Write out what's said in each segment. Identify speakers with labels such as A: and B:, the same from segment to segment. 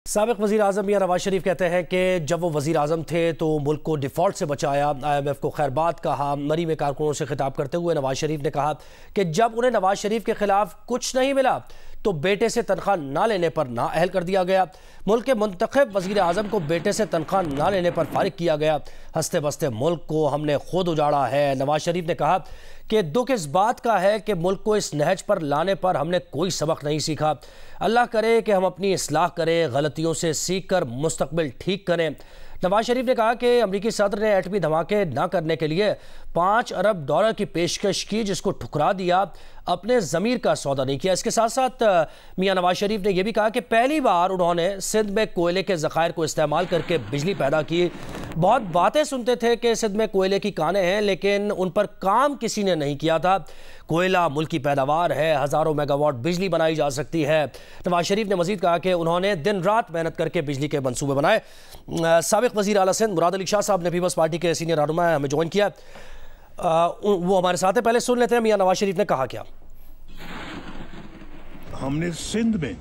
A: سابق وزیر اعظم میاں نواز شریف کہتے ہیں کہ جب وہ وزیر اعظم تھے تو ملک کو ڈیفالٹ سے بچایا، IMF کو خیر بات کہا۔ مری میں کارکنوں سے خطاب کرتے ہوئے نواز شریف نے کہا کہ جب انہیں نواز شریف کے خلاف کچھ نہیں ملا تو بیٹے سے تنخواہ نہ لینے پر نااہل کر دیا گیا۔ ملک کے منتخب وزیر اعظم کو بیٹے سے تنخواہ نہ لینے پر فارغ کیا گیا۔ ہنستے بستے ملک کو ہم نے خود اجاڑا ہے۔ نواز شریف نے کہا کہ دکھ اس بات کا ہے کہ ملک کو اس نہج پر لانے پر ہم نے کوئی سبق نہیں سیکھا۔ اللہ کرے کہ ہم اپنی اصلاح کریں، غلطیوں سے سیکھ کر مستقبل ٹھیک کریں۔ نواز شریف نے کہا کہ امریکی صدر نے ایٹمی دھماکے نہ کرنے کے لیے $5 ارب کی پیشکش کی، جس کو ٹھکرا دیا، اپنے ضمیر کا سودا نہیں کیا۔ اس کے ساتھ ساتھ میاں نواز شریف نے یہ بھی کہا کہ پہلی بار انہوں نے سندھ میں کوئلے کے ذخائر کو استعمال کر کے بجلی پیدا کی۔ بہت باتیں سنتے تھے کہ سندھ میں کوئلے کی کانیں ہیں، لیکن ان پر کام کسی نے نہیں کیا تھا۔ کوئلہ ملک کی پیداوار ہے، ہزاروں میگا واٹ بجلی بنائی جا سکتی ہے۔ نواز شریف نے مزید کہا کہ انہوں نے دن رات محنت کر کے بجلی کے منصوبے بنائے۔ سابق وزیر اعلیٰ سندھ مراد علی شاہ صاحب نے پیپلز پارٹی کے سینئر رہنما ہیں، ہمیں جوائن کیا۔ وہ ہمارے ساتھ ہیں، پہلے سن لیتے ہیں میاں نواز شریف نے کہا کیا۔
B: ہم نے سندھ میں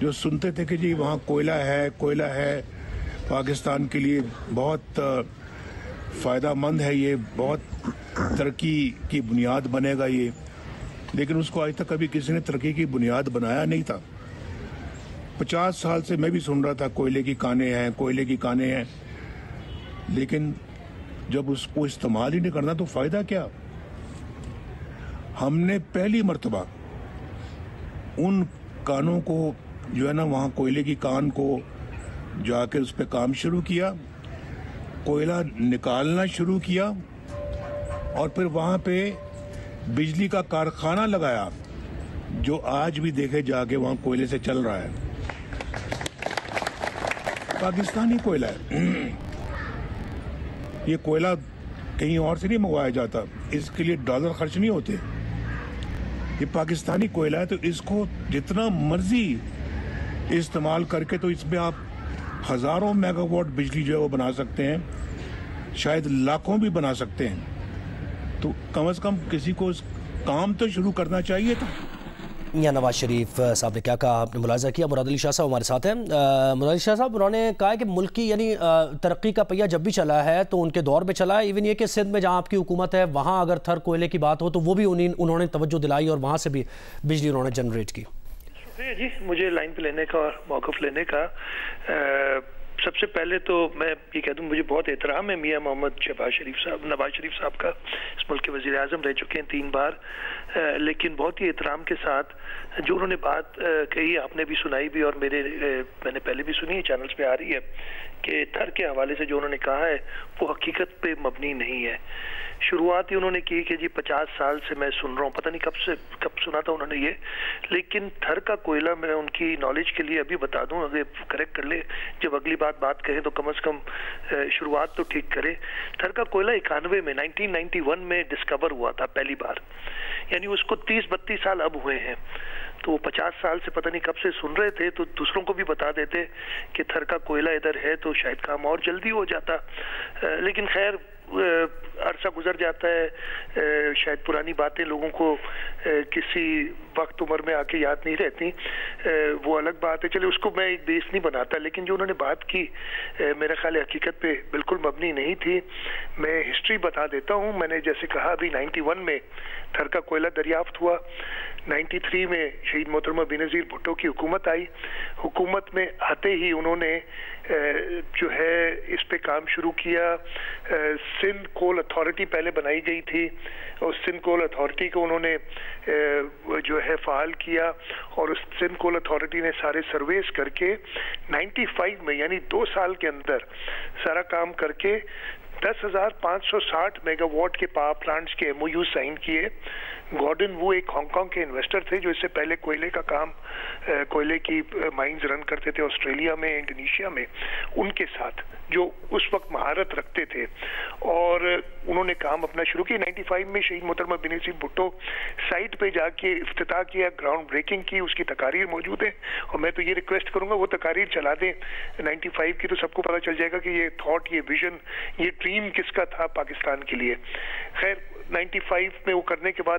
B: جو سنتے تھے کہ جی وہاں کوئلہ ہے پاکستان کے لیے بہت فائدہ مند ہے، یہ بہت ترقی کی بنیاد بنے گا یہ، لیکن اس کو آج تک کبھی کسی نے ترقی کی بنیاد بنایا نہیں تھا۔ 50 سال سے میں بھی سن رہا تھا کوئلے کی کانیں ہیں، لیکن جب اس کو استعمال ہی نہیں کرنا تو فائدہ کیا۔ ہم نے پہلی مرتبہ ان کانوں کو جو ہے نا، وہاں کوئلے کی کان کو جا کے اس پہ کام شروع کیا، کوئلہ نکالنا شروع کیا، اور پھر وہاں پہ بجلی کا کارخانہ لگایا جو آج بھی دیکھے جا کے وہاں کوئلے سے چل رہا ہے۔ پاکستانی کوئلہ ہے، یہ کوئلہ کہیں اور سے نہیں منگوایا جاتا، اس کے لیے ڈالر خرچ نہیں ہوتے، یہ پاکستانی کوئلہ ہے۔ تو اس کو جتنا مرضی استعمال کر کے تو اس میں آپ ہزاروں میگا واٹ بجلی جو ہے وہ بنا سکتے ہیں، شاید لاکھوں بھی بنا سکتے ہیں۔ تو کم از کم کسی کو اس کام تو شروع کرنا چاہیے تھا۔
A: میاں نواز شریف صاحب نے کیا کہا، آپ نے ملاحظہ کیا۔ مراد علی شاہ صاحب ہمارے ساتھ ہیں۔ مراد علی شاہ صاحب، انہوں نے کہا کہ ملک کی یعنی ترقی کا پہیہ جب بھی چلا ہے تو ان کے دور میں چلا ہے، ایون یہ کہ سندھ میں جہاں آپ کی حکومت ہے وہاں اگر تھر کوئلے کی بات ہو تو وہ بھی انہوں نے توجہ دلائی اور وہاں سے بھی بجلی انہوں نے جنریٹ کی۔
C: شکریہ جی مجھے لائن پہ لینے کا اور موقف لینے کا۔ سب سے پہلے تو میں یہ کہہ دوں، مجھے بہت احترام ہے میاں محمد نواز شریف صاحب کا۔ اس ملک کے وزیر اعظم رہ چکے ہیں 3 بار، لیکن بہت ہی احترام کے ساتھ جو انہوں نے بات کہی، آپ نے بھی سنائی بھی اور میں نے پہلے بھی سنی ہے، چینلز پہ آ رہی ہے، کہ تھر کے حوالے سے جو انہوں نے کہا ہے وہ حقیقت پہ مبنی نہیں ہے۔ شروعات ہی انہوں نے کی کہ جی 50 سال سے میں سن رہا ہوں، پتہ نہیں کب سنا تھا انہوں نے یہ، لیکن تھر کا کوئلہ میں ان کی نالج کے لیے ابھی بتا دوں، اگر کریکٹ کر لے جب اگلی بات کہیں تو کم از کم شروعات تو ٹھیک کرے۔ تھر کا کوئلہ 1991 میں ڈسکور ہوا تھا پہلی بار، یعنی اس کو 30-32 سال اب ہوئے ہیں، تو وہ 50 سال سے پتہ نہیں کب سے سن رہے تھے، تو دوسروں کو بھی بتا دیتے کہ تھر کا کوئلہ ادھر ہے تو شاید کام اور جلدی ہو جاتا، لیکن خیر عرصہ گزر جاتا ہے، شاید پرانی باتیں لوگوں کو کسی وقت عمر میں آ کے یاد نہیں رہتی، وہ الگ بات ہے، چلے اس کو میں ایک بیس نہیں بناتا، لیکن جو انہوں نے بات کی میرا خیال حقیقت پہ بالکل مبنی نہیں تھی۔ میں ہسٹری بتا دیتا ہوں، میں نے جیسے کہا ابھی 91 میں تھر کا کوئلہ دریافت ہوا، 93 میں شہید محترمہ بینظیر بھٹو کی حکومت آئی، حکومت میں آتے ہی انہوں نے جو ہے اس پہ کام شروع کیا۔ سندھ کول اتھارٹی پہلے بنائی گئی تھی، اور سندھ کول اتھارٹی کو انہوں نے جو ہے فعال کیا، اور اس سندھ کول اتھارٹی نے سارے سرویز کر کے 95 میں یعنی 2 سال کے اندر سارا کام کر کے 10,560 میگا واٹ کے پاور پلانٹس کے MOU سائن کیے۔ گارڈن وہ ایک ہانگ کانگ کے انویسٹر تھے جو اس سے پہلے کوئلے کا کام، کوئلے کی مائنز رن کرتے تھے آسٹریلیا میں، انڈونیشیا میں، ان کے ساتھ جو اس وقت مہارت رکھتے تھے، اور انہوں نے کام اپنا شروع کیا۔ 95 میں شہید محترمہ بینظیر بھٹو سائٹ پہ جا کے افتتاح کیا، گراؤنڈ بریکنگ کی، اس کی تقاریر موجود ہے، اور میں تو یہ ریکویسٹ کروں گا وہ تقاریر چلا دیں 95 کی، تو سب کو پتہ چل جائے گا کہ یہ تھاٹ، یہ ویژن، یہ ڈریم کس کا تھا پاکستان کے لیے۔ خیر 95 میں وہ کرنے کے بعد